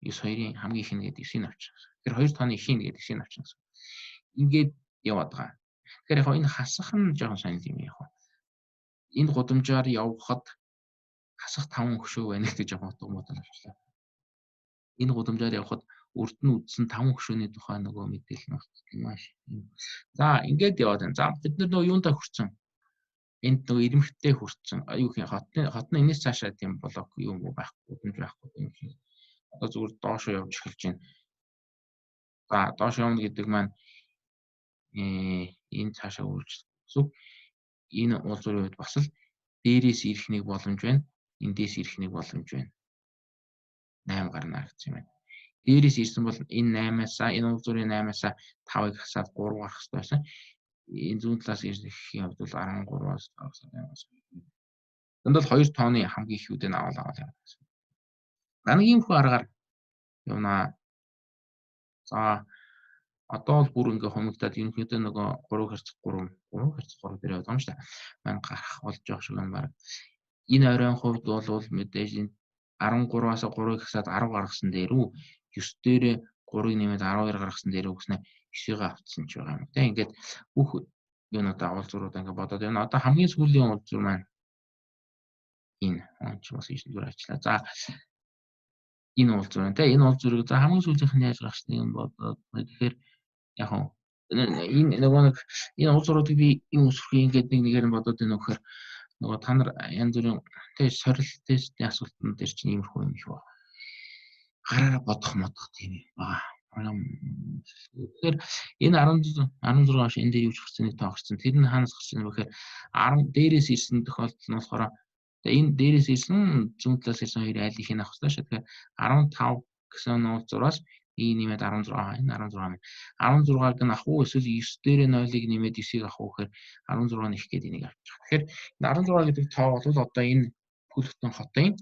9-2-ийн хамгийн их нь гэдэг 9-ийг авчихсан. Тэгэхээр 2 тооны их нь гэдэг 9-ийг авчихсан. Ингээд яваад байгаа. Тэгэхээр яг энэ хасах нь жоохон сонир юм яг. Энэ гудамжаар явхад хасах 5 хөшөө байна гэдэг жоохон утга модал авчлаа. Энэ гудамжаар явхад урд нь үдсэн 5 хөшөөний тухай нөгөө мэдээлэл нь маш. За ингээд яваад байна. За бид нөгөө юунда хүрсэн? Энд нөгөө ирмэгтэй хүрсэн. Юу гэх юм хотны энэс цаашаа тийм блок юм уу байхгүй, гудамж байхгүй юм шиг. Одоо зүгээр доошоо явж эхэлж байна. За доош явна гэдэг маань энэ цаашаа үргэлжлэх. Энэ уулзуурын үед бас л дээрээс ирэх нэг боломж байна. Эндээс ирэх нэг боломж байна. 8 гарна гэсэн юм байна. Дээрээс ирсэн бол энэ 8-аас энэ уулзуурын 8-аас 5-ыг хасаад 3 гарах хэрэгтэй байсан. Энэ зүүн талаас ирэхийн хувьд бол 13-аас 5-аас 8-аас. Дандаа 2 тооны хамгийн их үдийг аваад яваад гэсэн. Ганагийн хүү аргаар явнаа. За одоо бол бүр ингээ хомигдаад ерөнхийдөө нөгөө 3 хэрцэг 3 дээр яваад байгаа юм шүү дээ. Маань гарах болж байгаа шиг байна баг. Энэ оройн хувьд бол мэдээж энэ 13-аас 3-ыг хасаад 10 гаргасан дээр үү 9 дээрээ 3-ыг нэмээд 12 гаргасан дээр үү гэснээр 9-ийг авцсан ч байгаа юм. Тэ ингээд бүх юунуудаа уулзууруудаа ингээ бодоод байна. Одоо хамгийн сүүлийн уулзуур маань энэ ч бас ийшгээр ажиллаа. За энэ уулзуур байна. Тэ энэ уулзуурыг за хамгийн сүүлийнх нь яаж гарах юм бодоод тэгэхээр яг энэ нөгөө нэг энэ уулзууруудыг би энэ үсрэхийг ингээд нэгээр нь бодоод байна вөхөр нөгөө та нар янз бүрийн тэ сорил тестийн асуултанд дээр чинь иймэрхүү юм их ба. Гараараа бодох тийм байна. Тэгэхээр энэ 16 хоног энэ дээр юу ч гарсан нэг тоо гарсан. Тэр нь хаанаас гарсан вэ гэхээр 10 дээрээс ирсэн тохиолдол нь болохоор энэ дээрээс ирсэн зүүн талаас ирсэн хоёр айл их нь авах хэрэгтэй шүү. Тэгэхээр 15 гэсэн уулзуураас нэмээд 16 энэ 16 16-г нь авах уу эсвэл 9 дээрээ 0-ыг нэмээд 9-ийг авах уу гэхээр 16 нь их гээд энийг авчих. Тэгэхээр 16 гэдэг тоо бол одоо энэ бүлэгтэн хотын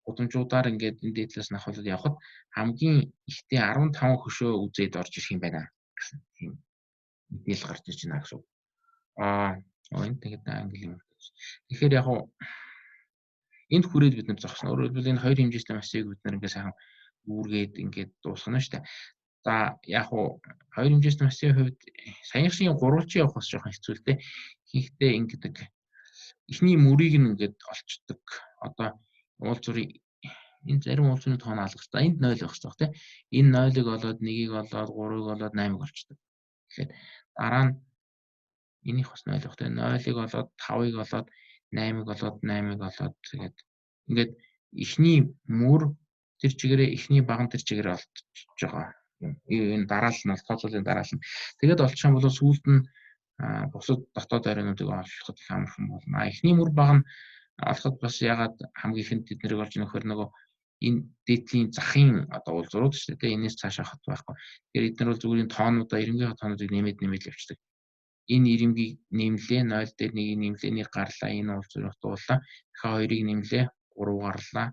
гудамжуудаар ингээд энэ дээдлээс нь авахд явхад хамгийн ихтэй 15 хөшөө үзээд орж ирэх юм байна гэсэн тийм мэдээлэл гарч иж байна гэсэн. Энэ тэгээд англи юм. Тэгэхээр яг уу энд хүрээд бид нар зогсно. Өөрөөр хэлбэл энэ хоёр хэмжээтэй массыг бид нар ингээд сайхан үүргээд ингээд дуусгана шүү дээ. За яг уу хоёр хэмжээтэй массын хувьд саяхан шиг гурвалжин явах бас жоохон хэцүү л дээ. Хийхдээ ингээд эхний мөрийг нь ингээд олцдог. Одоо уулзуурын энэ зарим уулзуурын тоон алгастай. Энд 0 байх хэрэгтэй тийм. Энэ 0-ыг олоод 1-ийг олоод 3-ыг олоод 8-ыг олцдог. Тэгэхээр дараа нь энийх бас 0 байх тийм. 0-ыг олоод 5-ыг олоод 8-ыг олоод 8-ыг олоод тэгээд ингээд эхний мөр тэр чигээрээ эхний баган тэр чигээрээ олдчихж байгаа. Энэ дараалал нь тооцоолын дараалал нь. Тэгээд олчих юм бол сүүлд нь бусад дотоод оройнуудыг олоход их амархан болно. Эхний мөр баг нь олоход бас ягаад хамгийн ихэнд бид нэрийг олж нөхөр нөгөө энэ дээдлийн захын одоо уулзуурууд шүү дээ. Энээс цаашаа хот байхгүй. Тэгэхээр эдгээр бол зүгээр энэ тоонуудаа ирэмгийн тоонуудыг нэмээд явчихдаг. Энэ ирэмгийг нэмлээ 0 дээр 1-ийг нэмлээ 1 гарлаа энэ уулзуурыг дууллаа. Тэгэхээр 2-ыг нэмлээ 3 гарлаа.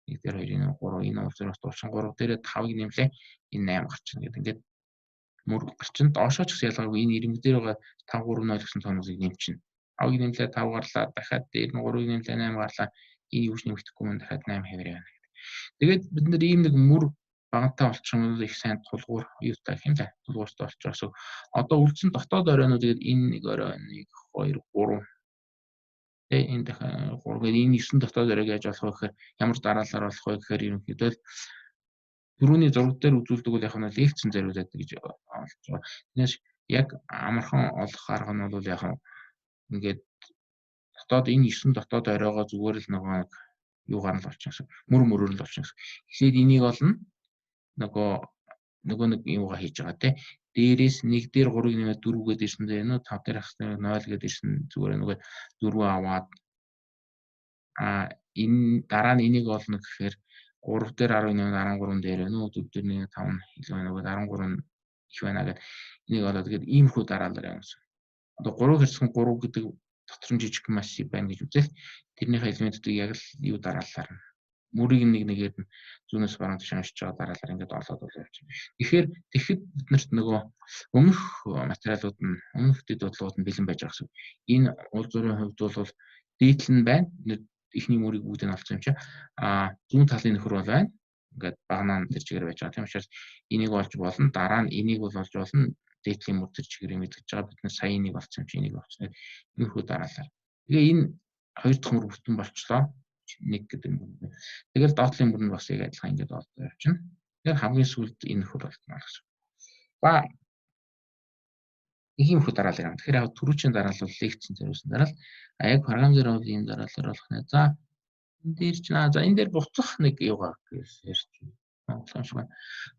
1 дээр 2-ын 3 энэ уулзуурыг дуулсан 3 дээрээ 5-ыг нэмлээ энэ 8 гарчихна гэдэг. Ингээд мөр гарчин доошоо ч гэсэн ялгаагүй энэ ирэмг дээр байгаа 5 3 0 гэсэн тоонуудыг нэмчихнэ. 5-ыг нэмлээ 5 гарлаа дахиад дээр нь 3-ыг нэмлээ 8 гарлаа. Энэ юу ч нэмэгдэхгүй мөн дахиад 8 хэвээр байна. Тэгээд бид нэр ийм нэг мөр багантай болчих юм бол их сайн тулгуур юутай гэх юм да. Тулгууртай болчихоос одоо үлдсэн дотоод оройнууд энэ нэг оройн 1 2 3 тэгээ энэ дахиад 3 гэдэг энэ 9 дотоод оройг яаж олох вэ гэхээр ямар дараалалаар олох вэ гэхээр ерөнхийдөө дөрөвний зураг дээр үзүүлдэг бол яг нь лекцэн зориулдаг гэж олж байгаа. Тэгээс яг амархан олох арга нь бол яг ингээд дотоод энэ 9 дотоод оройгоо зүгээр л юугаар нь болчихсон гэсэн. Мөрөөр л болчихсон гэсэн. Эхлээд энийг олно. Нөгөө нэг юугаа хийж байгаа те. Дээрээс 1 дээр 3-ыг нэмээд 4 гээд ирсэн дээ нөө 5 дээр хасна 0 гээд ирсэн зүгээр нөгөө 4 аваад энэ дараа нь энийг олно гэхээр 3 дээр 10 нэмээд 13 дээр нөө 4 дээр 1 5 илүү байна нөгөө 13 их байна гэдэг. Энийг олоод тэгээд иймэрхүү дараалал явуулсан. Одоо 3 хэрцэн 3 гэдэг дотор нь жижиг массив байна гэж үзэл тэрнийхээ элементүүдийг яг л юу дараалалаар нь мөрийг нэгээр нь зүүнээс баруун тийш уншиж байгаа дараалалаар ингээд олоод явуулчих. Тэгэхээр тэгэхэд бид нарт нөгөө өмнөх материалууд нь өмнөх дэдвэлгүүд нь бэлэн байж байгаа гэсэн. Энэ уулзуурын хувьд бол дээдл нь байна. Эхний мөрийг бүгдийг нь олцсон юм чинь. Зүүн талын нөхөр бол байна. ингээд багнаа тэр чигээр байж байгаа. Тийм учраас энийг болж болно. Дараа нь энийг болж болно. Дээдлийн мөр тэр чигээрээ мэдгэж байгаа. Бид нар сая энийг болсон юм чи энийг болчихно. Иймэрхүү дараалал. Тэгээ энэ хоёр дахь мөр бүтэн болчлоо. Нэг гэдэг юм. Тэгэл доотлын мөр нь бас яг адилхан ингээд олдоо явчихна. Тэгэхээр хамгийн сүүлд энэ хөр болтно гэсэн. Ба иймэрхүү дараалал юм. Тэгэхээр яг түрүүчийн дараалал бол лекцэн зэрүүсэн дараалал. Яг програм дээр бол ийм дараалал болох нэ. За энэ дээр ч за энэ дээр буцах нэг юугаар гэсэн ярьчих.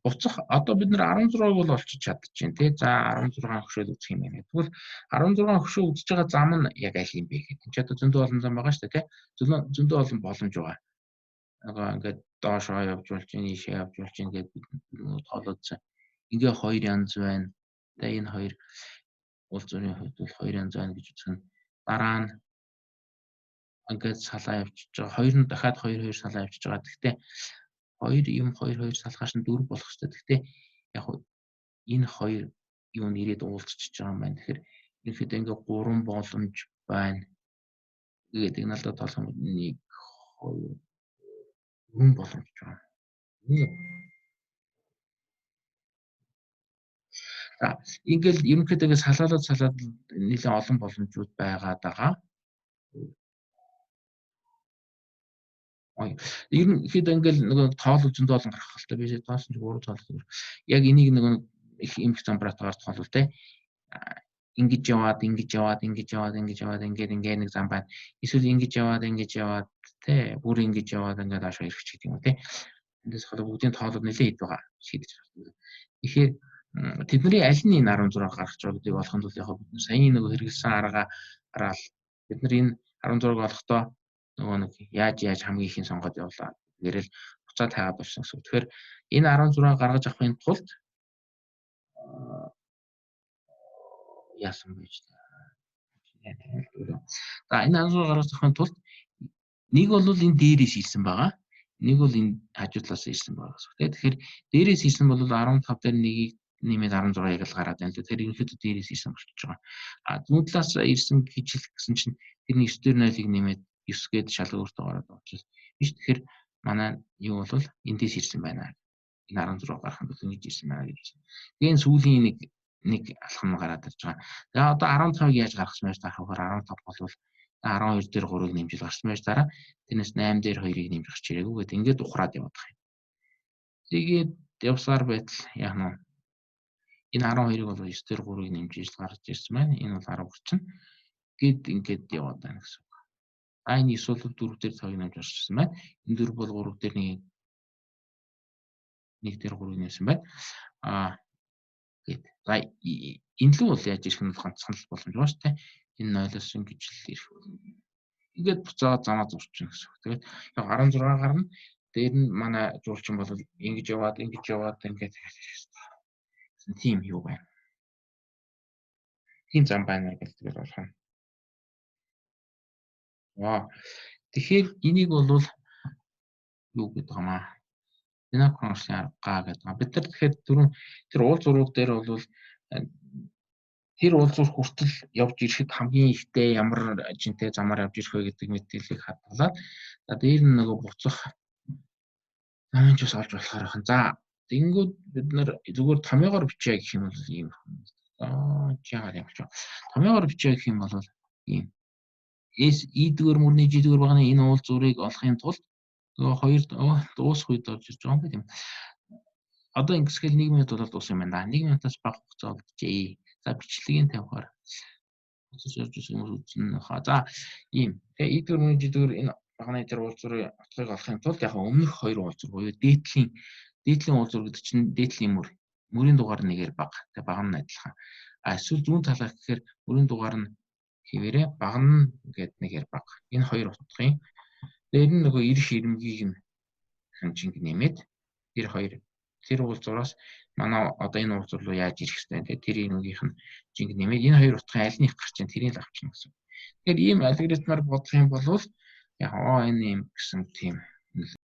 Буцах одоо бид нар 16-ыг бол олчиж чадчихжээ тий. За 16 хөшөөд үзэх юм байна. Тэгвэл 16 хөшөө үзэж байгаа зам нь яг аль юм бэ гэдэг. Энд ч одоо зөндөө олон зам байгаа шүү дээ тий. Зөндөө олон боломж байгаа. Нөгөө ингээд доошоо явж болж чинь, ийшээ явж болж чинь гэдэг бид тоолоодсон. Ингээ хоёр янз байна. Тэгээ энэ хоёр уул зүрийн хувьд бол хоёр янз байна гэж үзэх нь. Дараа нь ингээд салаа явчихж байгаа. Хоёр нь дахиад хоёр салаа явчихж байгаа. Гэхдээ хоёр салгаач нь 4 болох хэрэгтэй. Гэхдээ яг энэ хоёр юу нэрэд уулзчихж байгаа юм байна. Тэгэхээр ерөнхийдөө ингээ 3 боломж байна. Тэгээд энэ л тоолох юм 1 2 3 боломж байна. За ингээл ерөнхийдөө салаад нэлээд олон боломжууд байгаад байгаа. Ерөнхийдөө ингээл нөгөө тоол зөндөө олон гарах хэрэгтэй биш ээ. Тоосон ч 3 тоол. Яг энийг нөгөө их имх замбратаар тоолвол те ингэж яваад ингээд нэг зам байна. Эсвэл ингэж яваад те бүр ингэж яваад ингээд аашаа ирэх ч гэдэг юм уу те. Эндээс хол бүгдийн тоолууд нэлээд хэд байгаа шийдэж байна. Тэгэхээр тэдний аль нь энэ 16 гаргаж байгаа гэдгийг олохын тулд яг бид саяны нөгөө хэрэгэлсэн аргаар бид нар энэ 16-ыг олохдоо нөгөө нэг яаж хамгийн ихийн сонгоод явлаа. Тэрэл буцаад хайгаад болчихсон гэсэн. Тэгэхээр энэ 16 гаргаж авахын тулд яасан байж та. За энэ 16 гаргаж авахын тулд нэг бол энэ дээрээс ирсэн байгаа. Нэг бол энэ хажуудлаас ирсэн байгаа гэсэн. Тэгэхээр дээрээс ирсэн бол 15 дээр нэгийг нэмээд 16 яг л гараад байна. Тэгэхээр ерөнхийдөө дээрээс ирсэн болчихж байгаа. Зүүн талаас ирсэн гэж хэлсэн чинь тэрний 9 дээр 0-ыг нэмээд 9 гээд шалгууртаа гараад байгаа учраас биш. Тэгэхээр манай юу бол эндээс ирсэн байна. Энэ 16 гарахын тулд ингэж ирсэн байна гэж байна. Тэгээ энэ сүүлийн нэг алхам гараад ирж байгаа. За одоо 15-ыг яаж гаргах юм бэ? Харахаар 15 болвол 12 дээр 3-ыг нэмж гарсан байж дараа тэрнээс 8 дээр 2-ыг нэмж гарч ирээгүй гэдэг ингээд ухраад явах юм. Тэгээд явсаар байтал яах нь энэ 12-ыг бол 9 дээр 3-ыг нэмж гарч ирсэн байна. Энэ бол 10 хүрчин. Гэт ингээд яваад байна гэсэн үг. Энэ 9 бол 4 дээр 5-ыг нэмж гарч ирсэн байна. Энэ 4 бол 3 дээр 1 дээр 3-ыг нэмсэн байна. Гэт. За энэ л бол яаж ирэх нь ганцхан л боломж байгаа шүү дээ. Энэ 0-оос ингэж л ирэх. Ингээд буцаад замаа зурчихна гэсэн үг. Тэгээд яг 16 гарна. Дээр нь манай жуулчин бол ингэж яваад ингээд тийм юу байна. Тийм зам байна гэж тэгэл болох юм. Тэгэхээр энийг бол юу гэдэг юм аа. Синхронсын арга гэдэг. Бид нар тэгэхээр тэр уул зураг дээр бол тэр уул зураг хүртэл явж ирэхэд хамгийн ихтэй ямар жинтэй замаар явж ирэх вэ гэдэг мэдээллийг хадгалаад за дээр нь нөгөө буцах замын ч бас олж болохоор байна. За тэгэнгүүт бид нар зүгээр томьёогоор бичээ гэх юм бол ийм. Жаагаар явж байгаа. Томьёогоор бичээ гэх юм бол ийм. S E-дгээр мөрний G-дгээр багны энэ уул зургийг олохын тулд нөгөө хоёр дуусах үед орж ирж байгаа юм тийм. Одоо ингэсгээл 1 минут болоод дуусах юм байна. 1 минутаас бага хугацаа болчихъя. За бичлэгийг тавихаар процесс орж ирсэн хүмүүс үзнэ. За ийм. Тэгээ E-дгээр мөрний G-дгээр энэ багны тэр уул зургийг олохын тулд яг өмнөх хоёр уул зураг буюу дээдлийн уул зураг гэдэг чинь дээдлийн мөрийн дугаар нэгээр бага. Тэгээ бага нь адилхан. Эсвэл зүүн талаас гэхээр мөрийн дугаар нь хэвээрээ бага нь гэдэг нэгээр бага. Энэ хоёр утгын дээр нь нөгөө ирэх ирмгийг нь хэмжинг нэмээд тэр уул зураас манай одоо энэ уул зур руу яаж ирэх хэвтэй тэр ирмгийнх нь хэмжинг нэмээд энэ хоёр утгын аль нэг гарч ийн тэрийг л авчихна гэсэн. Тэгэхээр ийм алгоритмаар бодох юм бол яг энэ юм гэсэн тийм